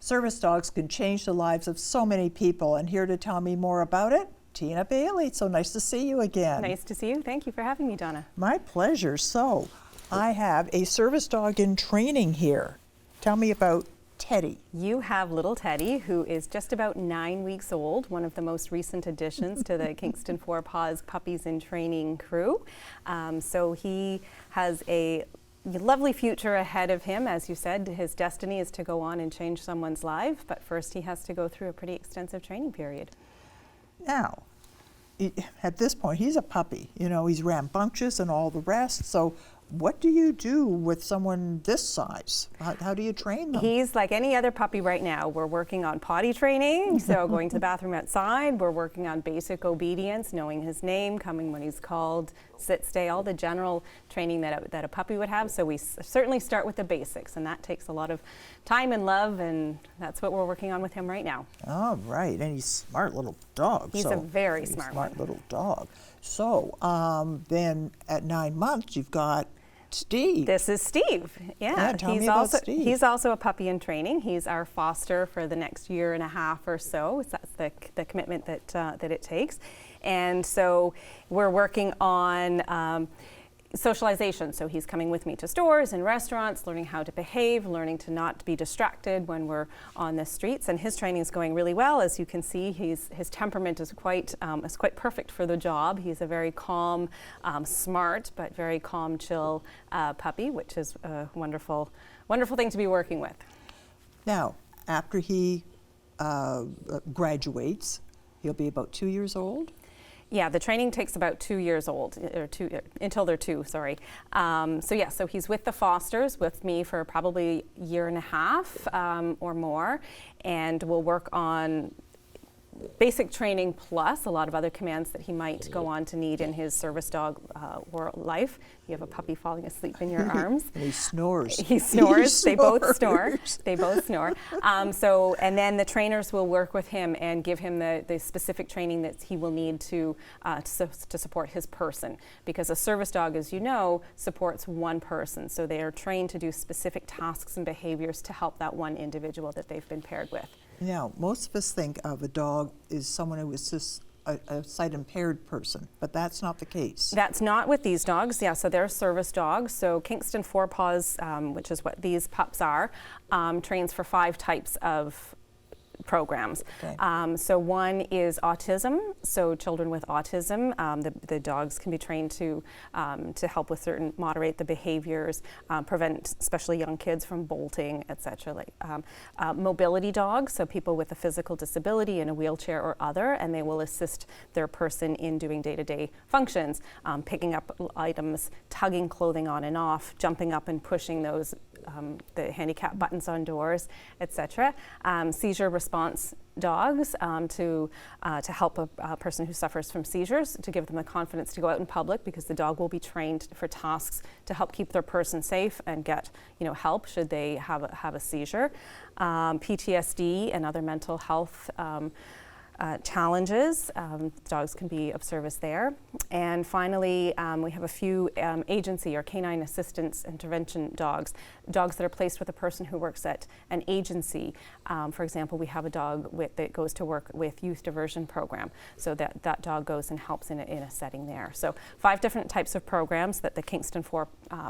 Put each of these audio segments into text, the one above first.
Service dogs can change the lives of so many people, and here to tell me more about it, Tina Bailey. So nice to see you again. Nice to see you. Thank you for having me, Donna. My pleasure. So I have a service dog in training here. Tell me about Teddy. You have little Teddy, who is just about 9 weeks old, one of the most recent additions to the Kingston Paws Puppies in Training crew. So he has a lovely future ahead of him. As you said, his destiny is to go on and change someone's life, but first he has to go through a pretty extensive training period. Now, at this point, he's a puppy. You know, he's rambunctious and all the rest. So what do you do with someone this size? How do you train them? He's like any other puppy right now. We're working on potty training, so going to the bathroom outside. We're working on basic obedience, knowing his name, coming when he's called, sit, stay, all the general training that a puppy would have. So we certainly start with the basics, and that takes a lot of time and love, and that's what we're working on with him right now. All right, and he's a smart little dog. He's a very smart little dog. So then at 9 months, you've got Steve. This is Steve. Yeah, tell me about Steve. He's also a puppy in training. He's our foster for the next year and a half or so. That's the commitment that it takes. And so we're working on socialization. So he's coming with me to stores and restaurants, learning how to behave, learning to not be distracted when we're on the streets. And his training is going really well. As you can see, his temperament is quite perfect for the job. He's a very calm, smart, but very calm, chill puppy, which is a wonderful thing to be working with. Now, after he graduates, he'll be about 2 years old? Yeah, the training takes about 2 years old, or until they're 2, sorry. So he's with the fosters, with me for probably a year and a half or more, and we'll work on basic training plus a lot of other commands that he might go on to need in his service dog life. You have a puppy falling asleep in your arms. And he snores. He snores. They both snore. They both snore. And then the trainers will work with him and give him the specific training that he will need to support his person. Because a service dog, as you know, supports one person. So they are trained to do specific tasks and behaviors to help that one individual that they've been paired with. Now, most of us think of a dog as someone who is just a sight-impaired person, but that's not the case. That's not with these dogs, yeah, so they're service dogs. So Kingston Paws, which is what these pups are, trains for 5 types of programs. Okay. So one is autism, so children with autism, the dogs can be trained to help with moderate the behaviors, prevent especially young kids from bolting, etc. Mobility dogs, so people with a physical disability in a wheelchair or other, and they will assist their person in doing day-to-day functions, picking up items, tugging clothing on and off, jumping up and pushing those the handicap buttons on doors, etc. Seizure response dogs to help a person who suffers from seizures, to give them the confidence to go out in public, because the dog will be trained for tasks to help keep their person safe and get help should they have a seizure. PTSD and other mental health challenges. Dogs can be of service there. And finally, we have a few agency or canine assistance intervention dogs that are placed with a person who works at an agency. For example, we have a dog that goes to work with youth diversion program, so that dog goes and helps in a setting there. So 5 different types of programs that the Kingston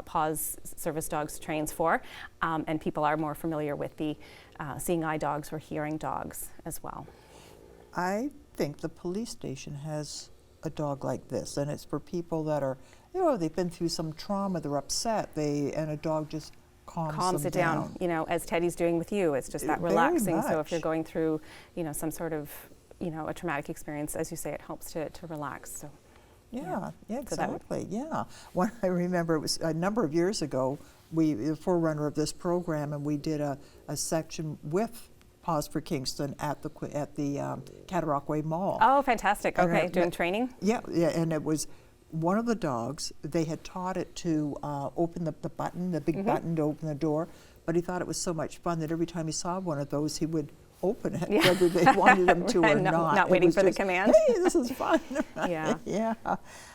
Paws service dogs trains for, and people are more familiar with the seeing eye dogs or hearing dogs as well. I think the police station has a dog like this, and it's for people that are, they've been through some trauma, they're upset, and a dog just calms it down. As Teddy's doing with you. It's just that Very relaxing. much. So if you're going through, some sort of, a traumatic experience, as you say, it helps to relax. So. Yeah, exactly. When I remember, it was a number of years ago, the forerunner of this program, and we did a section with Paws for Kingston at the Cataraqui Mall. Oh, fantastic. Okay, doing training? Yeah, and it was one of the dogs. They had taught it to open the button, the big button to open the door, but he thought it was so much fun that every time he saw one of those, he would open it, whether they wanted him to or not. Not waiting for the command. Hey, this is fun. Yeah. Yeah.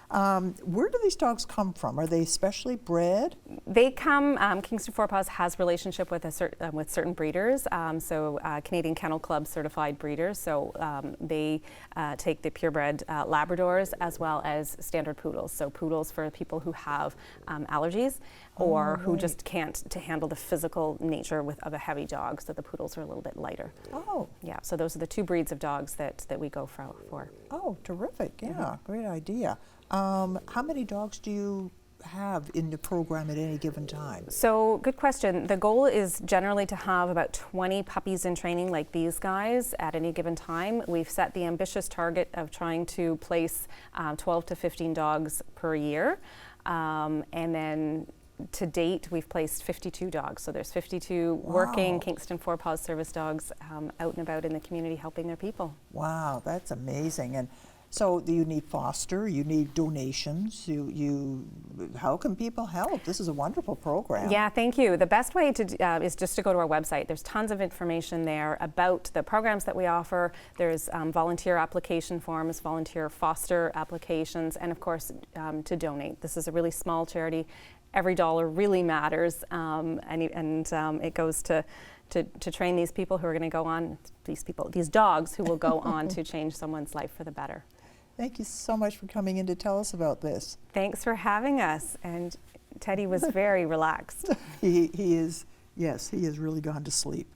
Where do these dogs come from? Are they specially bred? They come, Kingston Paws has relationship with with certain breeders, Canadian Kennel Club certified breeders. So they take the purebred Labradors as well as standard poodles. So poodles for people who have allergies or who just can't to handle the physical nature of a heavy dog. So the poodles are a little bit lighter. Oh. Yeah, so those are the two breeds of dogs that we go for. Oh, terrific. Yeah, great idea. How many dogs do you have in the program at any given time? So, good question. The goal is generally to have about 20 puppies in training like these guys at any given time. We've set the ambitious target of trying to place 12 to 15 dogs per year. And then to date, we've placed 52 dogs. So there's 52 working Kingston Paws service dogs out and about in the community helping their people. Wow, that's amazing. And so you need foster, you need donations, how can people help? This is a wonderful program. Yeah, thank you. The best way to is just to go to our website. There's tons of information there about the programs that we offer. There's volunteer application forms, volunteer foster applications, and of course to donate. This is a really small charity. Every dollar really matters, and it goes to train these people who are going to go on, these dogs who will go on to change someone's life for the better. Thank you so much for coming in to tell us about this. Thanks for having us. And Teddy was very relaxed. He is, yes, he has really gone to sleep.